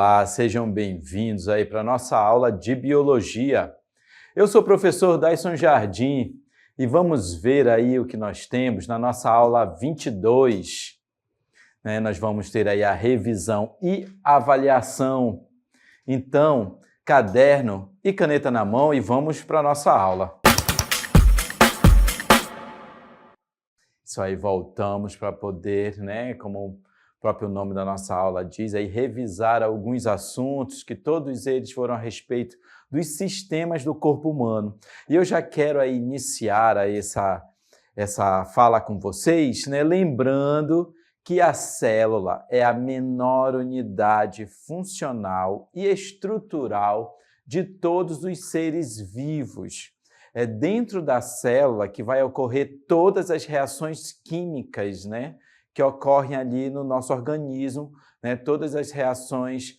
Olá, sejam bem-vindos aí para a nossa aula de Biologia. Eu sou o professor Daisson Jardim e vamos ver aí o que nós temos na nossa aula 22. Nós vamos ter aí a revisão e avaliação. Então, caderno e caneta na mão e vamos para a nossa aula. Isso aí, voltamos para poder, como o próprio nome da nossa aula diz, aí, revisar alguns assuntos que todos eles foram a respeito dos sistemas do corpo humano. E eu já quero aí iniciar aí essa fala com vocês, lembrando que a célula é a menor unidade funcional e estrutural de todos os seres vivos. É dentro da célula que vai ocorrer todas as reações químicas, que ocorrem ali no nosso organismo, todas as reações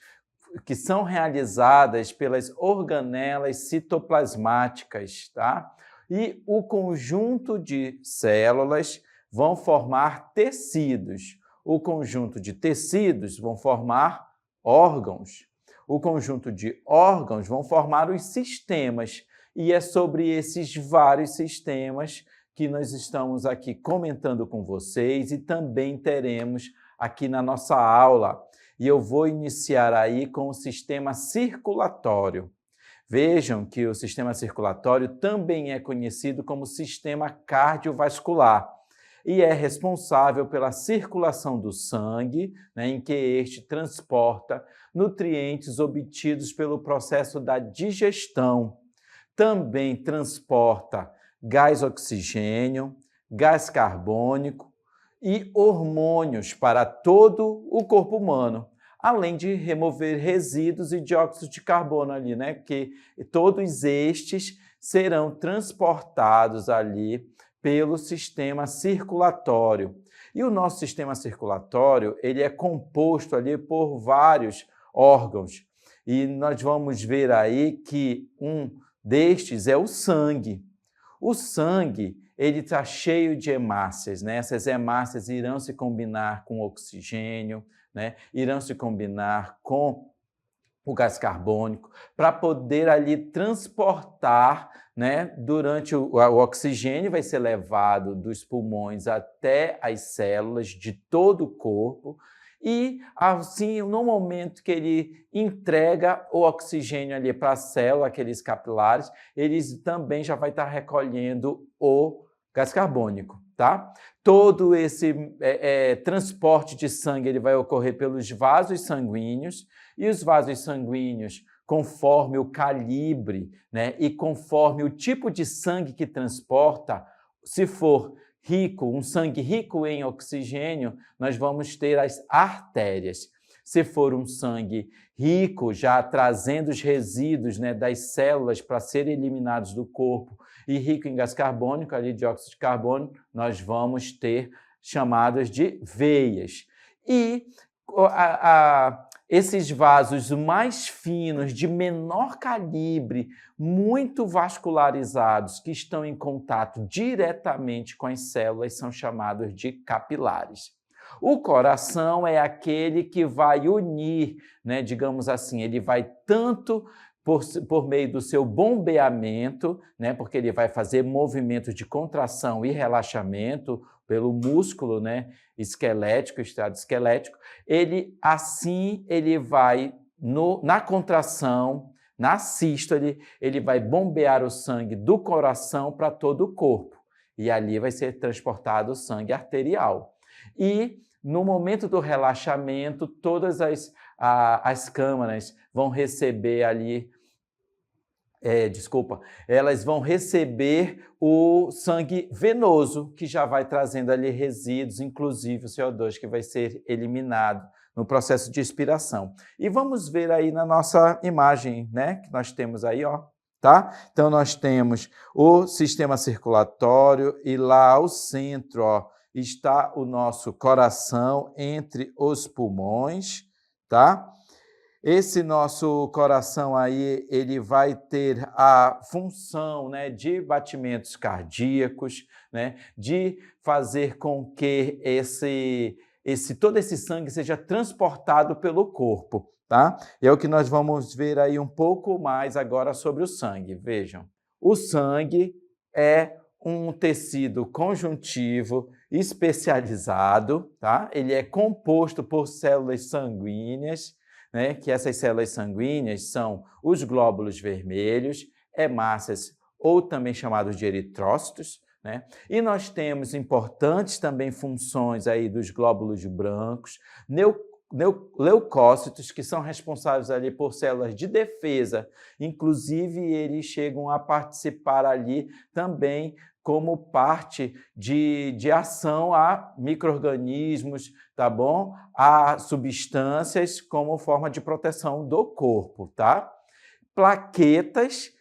que são realizadas pelas organelas citoplasmáticas, tá? E o conjunto de células vão formar tecidos. O conjunto de tecidos vão formar órgãos. O conjunto de órgãos vão formar os sistemas. E é sobre esses vários sistemas que nós estamos aqui comentando com vocês e também teremos aqui na nossa aula. E eu vou iniciar aí com o sistema circulatório. Vejam que o sistema circulatório também é conhecido como sistema cardiovascular e é responsável pela circulação do sangue, em que este transporta nutrientes obtidos pelo processo da digestão. Também transporta gás oxigênio, gás carbônico e hormônios para todo o corpo humano, além de remover resíduos e dióxido de carbono ali, que todos estes serão transportados ali pelo sistema circulatório. E o nosso sistema circulatório, ele é composto ali por vários órgãos. E nós vamos ver aí que um destes é o sangue. O sangue, ele está cheio de hemácias, Essas hemácias irão se combinar com o oxigênio, irão se combinar com o gás carbônico, para poder ali transportar, durante o oxigênio vai ser levado dos pulmões até as células de todo o corpo, e assim, no momento que ele entrega o oxigênio ali para a célula, aqueles capilares, eles também já vai estar recolhendo o gás carbônico, tá? Todo esse transporte de sangue ele vai ocorrer pelos vasos sanguíneos, e os vasos sanguíneos, conforme o calibre, e conforme o tipo de sangue que transporta, se for um sangue rico em oxigênio, nós vamos ter as artérias. Se for um sangue rico, já trazendo os resíduos das células para serem eliminados do corpo, e rico em gás carbônico, ali dióxido de carbono, nós vamos ter chamadas de veias. E esses vasos mais finos, de menor calibre, muito vascularizados, que estão em contato diretamente com as células, são chamados de capilares. O coração é aquele que vai unir, digamos assim, ele vai tanto por meio do seu bombeamento, porque ele vai fazer movimentos de contração e relaxamento pelo músculo, esquelético, estrado esquelético, ele vai, na contração, na sístole, ele vai bombear o sangue do coração para todo o corpo, e ali vai ser transportado o sangue arterial. E, no momento do relaxamento, todas as câmaras vão receber ali, elas vão receber o sangue venoso, que já vai trazendo ali resíduos, inclusive o CO2, que vai ser eliminado no processo de expiração. E vamos ver aí na nossa imagem, que nós temos aí, tá? Então, nós temos o sistema circulatório e lá ao centro, está o nosso coração entre os pulmões, tá? Esse nosso coração aí, ele vai ter a função, de batimentos cardíacos, de fazer com que todo esse sangue seja transportado pelo corpo, tá? É o que nós vamos ver aí um pouco mais agora sobre o sangue. Vejam, o sangue é um tecido conjuntivo especializado, tá? Ele é composto por células sanguíneas, né? Que essas células sanguíneas são os glóbulos vermelhos, hemácias, ou também chamados de eritrócitos, né? E nós temos importantes também funções aí dos glóbulos brancos, leucócitos, que são responsáveis ali por células de defesa, inclusive eles chegam a participar ali também como parte de ação a micro-organismos, tá bom? A substâncias como forma de proteção do corpo, tá? Plaquetas,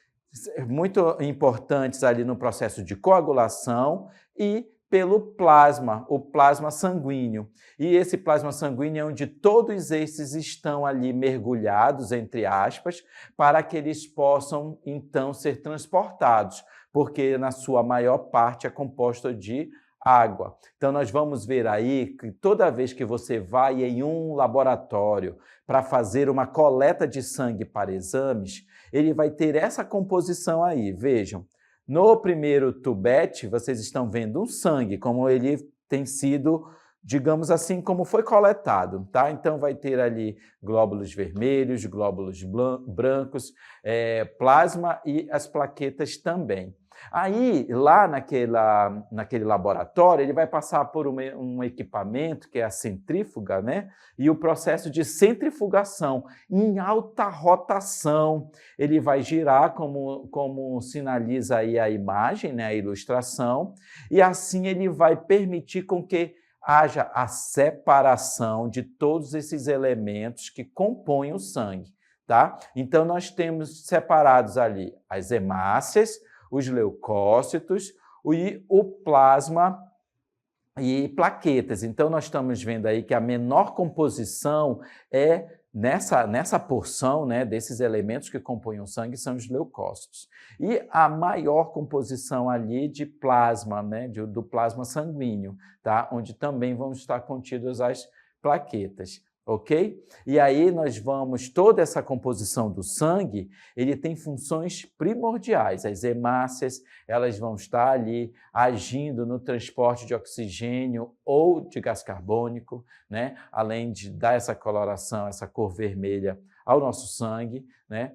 muito importantes ali no processo de coagulação, e pelo plasma, o plasma sanguíneo. E esse plasma sanguíneo é onde todos esses estão ali mergulhados, entre aspas, para que eles possam, então, ser transportados, porque na sua maior parte é composto de água. Então, nós vamos ver aí que toda vez que você vai em um laboratório para fazer uma coleta de sangue para exames, ele vai ter essa composição aí, vejam. No primeiro tubete, vocês estão vendo um sangue, como ele tem sido, digamos assim, como foi coletado, tá? Então, vai ter ali glóbulos vermelhos, glóbulos brancos, plasma e as plaquetas também. Aí, lá naquele laboratório, ele vai passar por um equipamento, que é a centrífuga, né? E o processo de centrifugação em alta rotação. Ele vai girar, como sinaliza aí a imagem, né? A ilustração, e assim ele vai permitir com que haja a separação de todos esses elementos que compõem o sangue, tá? Então, nós temos separados ali as hemácias, os leucócitos e o plasma e plaquetas. Então, nós estamos vendo aí que a menor composição é nessa porção, né, desses elementos que compõem o sangue, são os leucócitos. E a maior composição ali de plasma, né, do plasma sanguíneo, tá? Onde também vão estar contidas as plaquetas. Ok? E aí nós vamos, toda essa composição do sangue, ele tem funções primordiais. As hemácias, elas vão estar ali agindo no transporte de oxigênio ou de gás carbônico, né? Além de dar essa coloração, essa cor vermelha ao nosso sangue, né?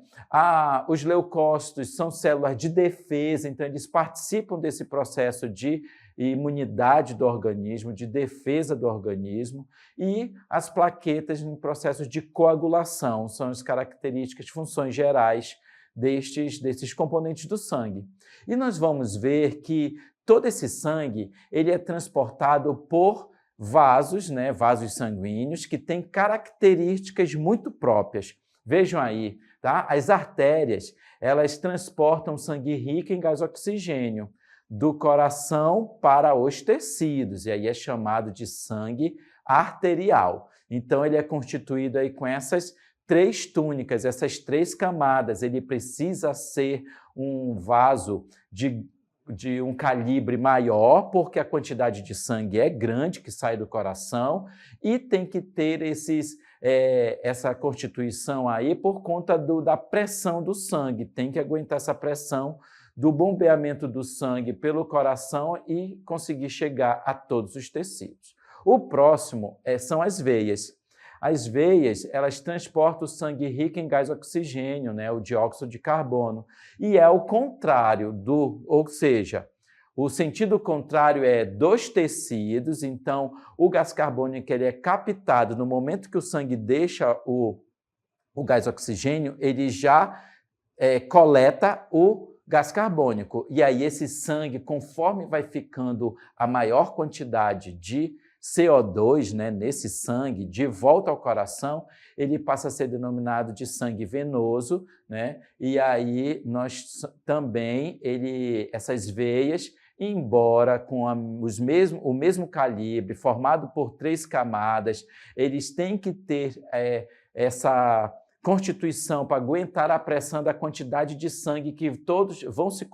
Os leucócitos são células de defesa, então eles participam desse processo de imunidade do organismo, de defesa do organismo, e as plaquetas em processo de coagulação, são as características, funções gerais desses componentes do sangue. E nós vamos ver que todo esse sangue ele é transportado por vasos, né, vasos sanguíneos, que têm características muito próprias. Vejam aí, tá? As artérias, elas transportam sangue rico em gás oxigênio do coração para os tecidos, e aí é chamado de sangue arterial. Então, ele é constituído aí com essas três túnicas, essas três camadas. Ele precisa ser um vaso de um calibre maior, porque a quantidade de sangue é grande que sai do coração, e tem que ter essa constituição aí por conta da pressão do sangue, tem que aguentar essa pressão do bombeamento do sangue pelo coração e conseguir chegar a todos os tecidos. O próximo são as veias. As veias, elas transportam o sangue rico em gás oxigênio, né, o dióxido de carbono, e é o contrário ou seja, o sentido contrário é dos tecidos, então o gás carbônico ele é captado no momento que o sangue deixa o gás oxigênio, ele já coleta o gás carbônico. E aí esse sangue, conforme vai ficando a maior quantidade de CO2, né, nesse sangue, de volta ao coração, ele passa a ser denominado de sangue venoso, né? E aí nós também, essas veias, embora com o mesmo calibre, formado por três camadas, eles têm que ter essa constituição para aguentar a pressão da quantidade de sangue que todos vão se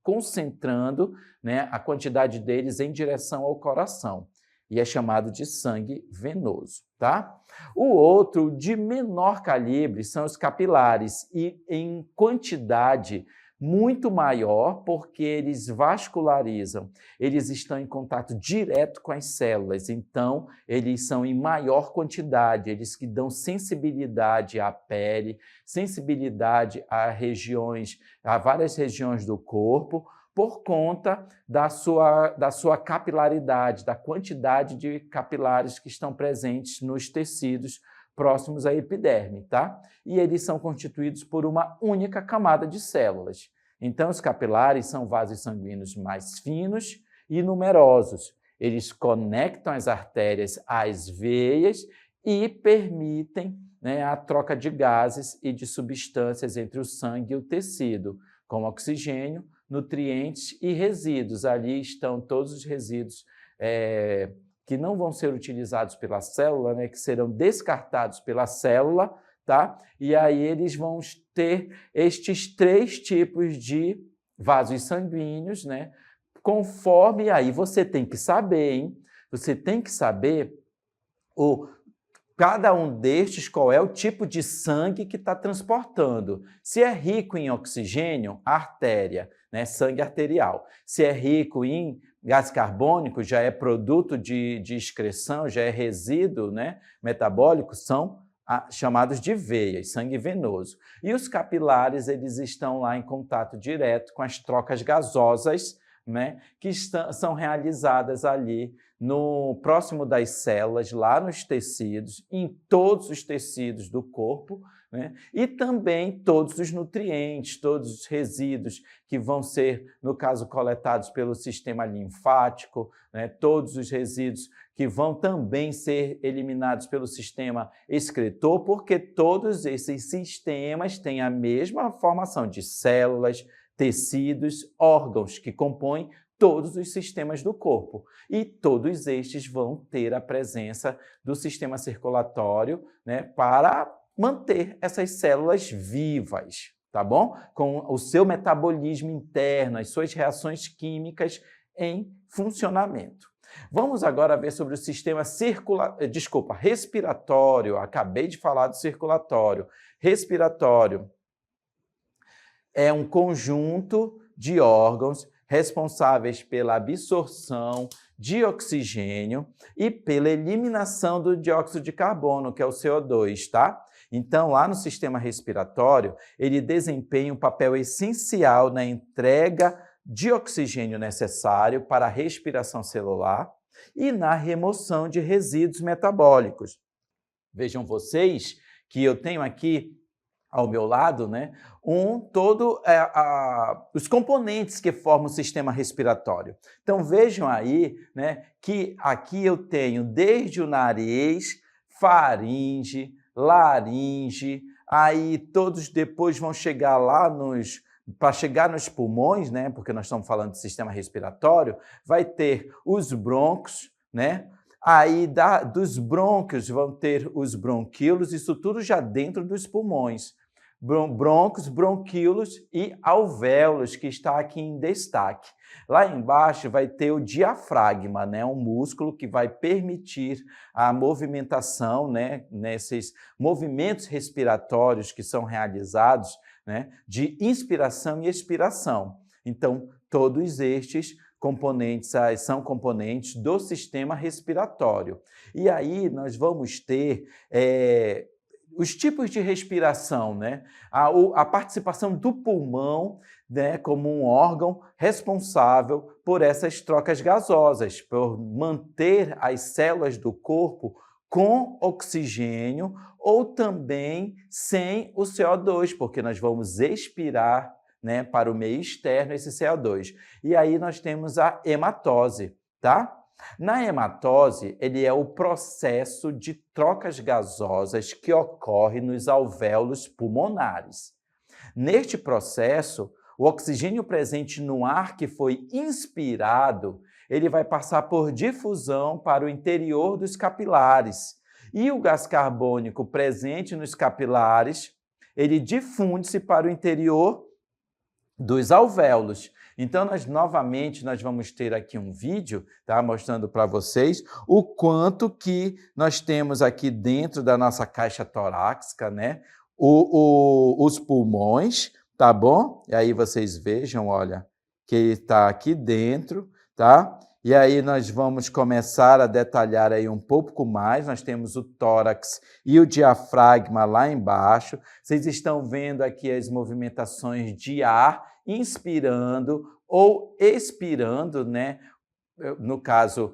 concentrando, né, a quantidade deles em direção ao coração. e é chamado de sangue venoso, tá? O outro, de menor calibre, são os capilares e em quantidade muito maior, porque eles vascularizam, eles estão em contato direto com as células, então eles são em maior quantidade, eles que dão sensibilidade à pele, sensibilidade a várias regiões do corpo, por conta da sua capilaridade, da quantidade de capilares que estão presentes nos tecidos próximos à epiderme, tá? E eles são constituídos por uma única camada de células. Então, os capilares são vasos sanguíneos mais finos e numerosos. Eles conectam as artérias às veias e permitem, né, a troca de gases e de substâncias entre o sangue e o tecido, como oxigênio, nutrientes e resíduos. Ali estão todos os resíduos que não vão ser utilizados pela célula, né, que serão descartados pela célula, tá? E aí eles vão ter estes 3 tipos de vasos sanguíneos, né? Conforme, aí você tem que saber, hein? Você tem que saber cada um destes, qual é o tipo de sangue que está transportando. Se é rico em oxigênio, artéria, né, sangue arterial. Se é rico em gás carbônico, já é produto de excreção, já é resíduo, né, metabólico, são chamados de veias, sangue venoso. E os capilares, eles estão lá em contato direto com as trocas gasosas, né, que são realizadas ali próximo das células, lá nos tecidos, em todos os tecidos do corpo, né, e também todos os nutrientes, todos os resíduos que vão ser, no caso, coletados pelo sistema linfático, né, todos os resíduos que vão também ser eliminados pelo sistema excretor, porque todos esses sistemas têm a mesma formação de células, tecidos, órgãos que compõem todos os sistemas do corpo. E todos estes vão ter a presença do sistema circulatório, né, para manter essas células vivas, tá bom? Com o seu metabolismo interno, as suas reações químicas em funcionamento. Vamos agora ver sobre o sistema respiratório. Acabei de falar do circulatório. Respiratório é um conjunto de órgãos responsáveis pela absorção de oxigênio e pela eliminação do dióxido de carbono, que é o CO2, tá? Então, lá no sistema respiratório, ele desempenha um papel essencial na entrega de oxigênio necessário para a respiração celular e na remoção de resíduos metabólicos. Vejam vocês que eu tenho aqui ao meu lado, né, os componentes que formam o sistema respiratório. Então, vejam aí, né, que aqui eu tenho desde o nariz, faringe, laringe, aí todos depois vão chegar lá para chegar nos pulmões, né, porque nós estamos falando de sistema respiratório, vai ter os brônquios, né? Aí dos brônquios vão ter os bronquíolos, isso tudo já dentro dos pulmões. Brônquios, bronquíolos e alvéolos, que está aqui em destaque. Lá embaixo vai ter o diafragma, né? Um músculo que vai permitir a movimentação, né? Nesses movimentos respiratórios que são realizados, né? De inspiração e expiração. Então, todos estes componentes são componentes do sistema respiratório. E aí nós vamos ter os tipos de respiração, né? A participação do pulmão, né, como um órgão responsável por essas trocas gasosas, por manter as células do corpo com oxigênio ou também sem o CO2, porque nós vamos expirar, né, para o meio externo esse CO2. E aí nós temos a hematose, tá? Na hematose, ele é o processo de trocas gasosas que ocorre nos alvéolos pulmonares. Neste processo, o oxigênio presente no ar que foi inspirado, ele vai passar por difusão para o interior dos capilares. E o gás carbônico presente nos capilares, ele difunde-se para o interior dos alvéolos. Então, novamente, nós vamos ter aqui um vídeo, tá, mostrando para vocês o quanto que nós temos aqui dentro da nossa caixa torácica, né, os pulmões, tá bom? E aí vocês vejam, olha, que ele está aqui dentro, tá? E aí nós vamos começar a detalhar aí um pouco mais. Nós temos o tórax e o diafragma lá embaixo. Vocês estão vendo aqui as movimentações de ar, inspirando ou expirando, né? No caso,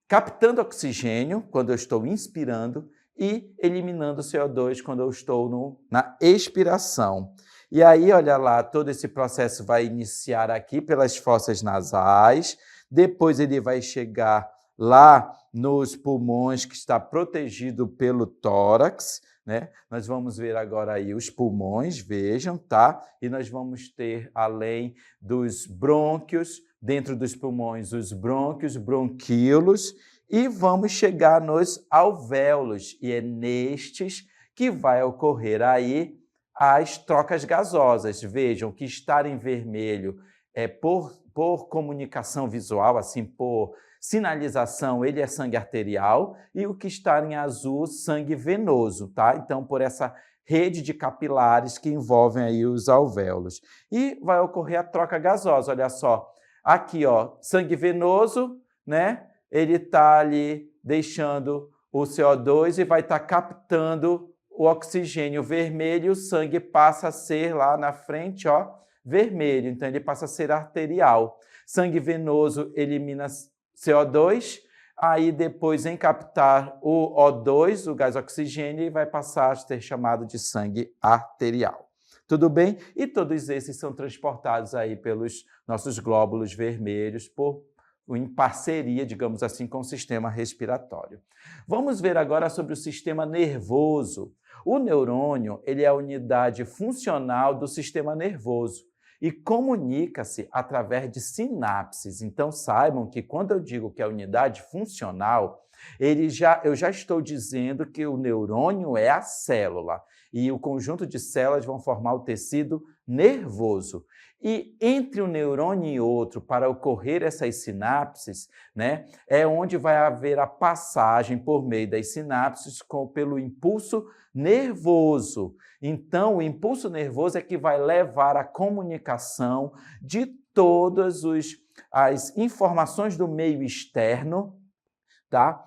captando oxigênio quando eu estou inspirando e eliminando CO2 quando eu estou na expiração. E aí, olha lá, todo esse processo vai iniciar aqui pelas fossas nasais, depois ele vai chegar lá nos pulmões, que está protegido pelo tórax, né? Nós vamos ver agora aí os pulmões, vejam, tá? E nós vamos ter, além dos brônquios, dentro dos pulmões, os brônquios, bronquíolos, e vamos chegar nos alvéolos, e é nestes que vai ocorrer aí as trocas gasosas. Vejam que estar em vermelho é por comunicação visual, assim, por sinalização, ele é sangue arterial, e o que está em azul, sangue venoso, tá? Então, por essa rede de capilares que envolvem aí os alvéolos. E vai ocorrer a troca gasosa, olha só. Aqui, ó, sangue venoso, né? Ele está ali deixando o CO2 e vai estar captando o oxigênio vermelho, o sangue passa a ser lá na frente, ó, vermelho, então ele passa a ser arterial. Sangue venoso elimina CO2, aí depois em captar o O2, o gás oxigênio, ele vai passar a ser chamado de sangue arterial. Tudo bem? E todos esses são transportados aí pelos nossos glóbulos vermelhos em parceria, digamos assim, com o sistema respiratório. Vamos ver agora sobre o sistema nervoso. O neurônio, ele é a unidade funcional do sistema nervoso e comunica-se através de sinapses. Então, saibam que quando eu digo que é a unidade funcional, eu já estou dizendo que o neurônio é a célula e o conjunto de células vão formar o tecido nervoso. E entre um neurônio e outro, para ocorrer essas sinapses, né, é onde vai haver a passagem por meio das sinapses pelo impulso nervoso. Então, o impulso nervoso é que vai levar a comunicação de todas as informações do meio externo, tá,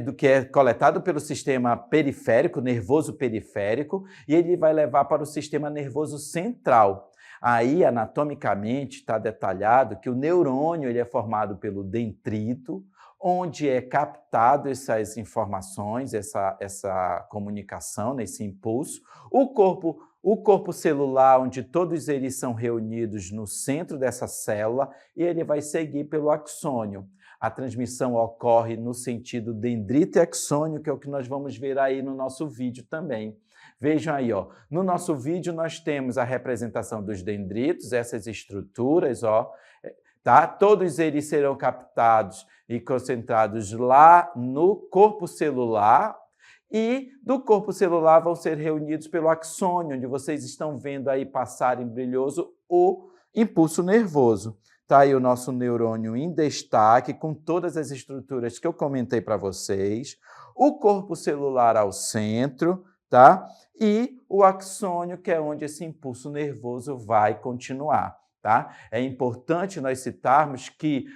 do que é coletado pelo sistema periférico, nervoso periférico, e ele vai levar para o sistema nervoso central. Aí, anatomicamente, está detalhado que o neurônio ele é formado pelo dendrito, onde é captado essas informações, essa comunicação, esse impulso. O corpo celular, onde todos eles são reunidos no centro dessa célula, e ele vai seguir pelo axônio. A transmissão ocorre no sentido dendrito e axônio, que é o que nós vamos ver aí no nosso vídeo também. Vejam aí, ó, no nosso vídeo nós temos a representação dos dendritos, essas estruturas, ó, tá? Todos eles serão captados e concentrados lá no corpo celular, e do corpo celular vão ser reunidos pelo axônio, onde vocês estão vendo aí passar em brilhoso o impulso nervoso. Está aí o nosso neurônio em destaque, com todas as estruturas que eu comentei para vocês, o corpo celular ao centro, tá? E o axônio, que é onde esse impulso nervoso vai continuar. Tá? É importante nós citarmos que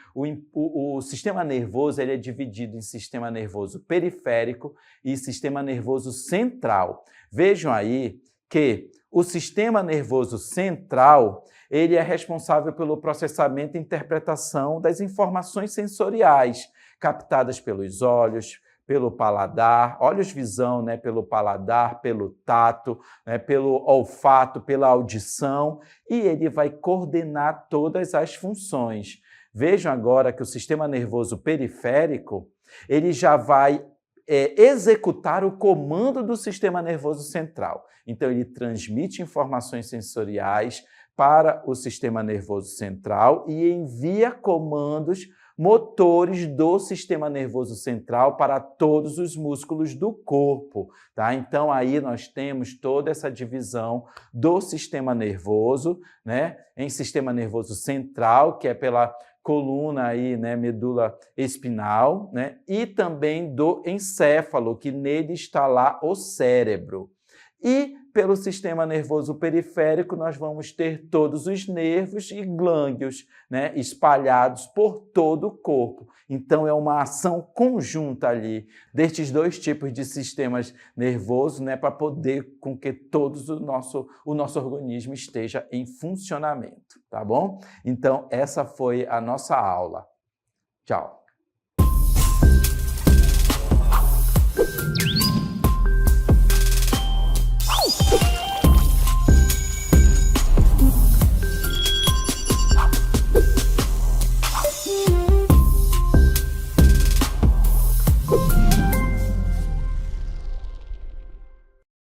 o sistema nervoso ele é dividido em sistema nervoso periférico e sistema nervoso central. Vejam aí que o sistema nervoso central ele é responsável pelo processamento e interpretação das informações sensoriais captadas pelos olhos, pelo paladar, olhos-visão, né, pelo paladar, pelo tato, né, pelo olfato, pela audição, e ele vai coordenar todas as funções. Vejam agora que o sistema nervoso periférico, ele já vai executar o comando do sistema nervoso central. Então, ele transmite informações sensoriais para o sistema nervoso central e envia comandos motores do sistema nervoso central para todos os músculos do corpo, tá? Então, aí nós temos toda essa divisão do sistema nervoso, né? Em sistema nervoso central, que é pela coluna aí, né, medula espinal, né? E também do encéfalo, que nele está lá o cérebro. E pelo sistema nervoso periférico, nós vamos ter todos os nervos e glândulos, né, espalhados por todo o corpo. Então, é uma ação conjunta ali destes dois tipos de sistemas nervosos, né, para poder com que o nosso organismo esteja em funcionamento, tá bom? Então, essa foi a nossa aula. Tchau!